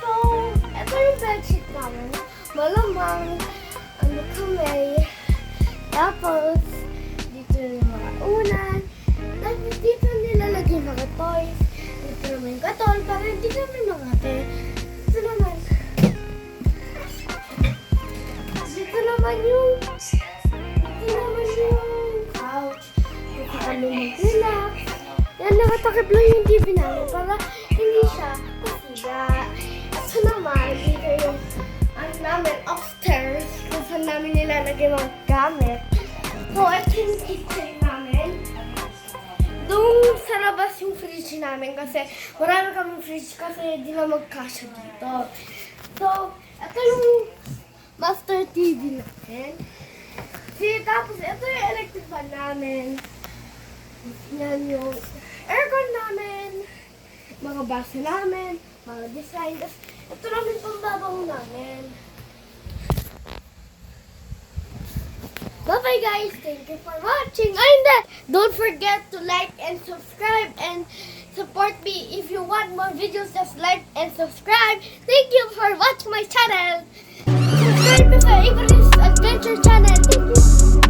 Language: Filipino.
So, ito yung bedsheet namin. Malamang, ano kami. Tapos, dito yung mga unan. Tapos, dito nilalagay yung mga toys. Dito naman yung katol, para hindi kami mangate. Dito naman. Dito naman yung couch. Dito kami mag-relax. Yan, nakatakip lang yung TV namin para hindi siya masira. Ito naman, dito yung ano namin, upstairs, kung saan namin nilalagay mga gamit. So, ito yung kitchen namin. Doon sa labas yung fridge namin kasi marami kaming fridge kasi di na magkasya dito. So, ito yung master TV namin. Tapos, ito yung electric fan namin. Yan yung aircon namin, mga baso namin, mga design. Tapos, ito namin pambabaw namin. Bye-bye guys! Thank you for watching! And don't forget to like and subscribe and support me. If you want more videos, just like and subscribe. Thank you for watching my channel. Subscribe to my Avery's Adventure channel. Thank you.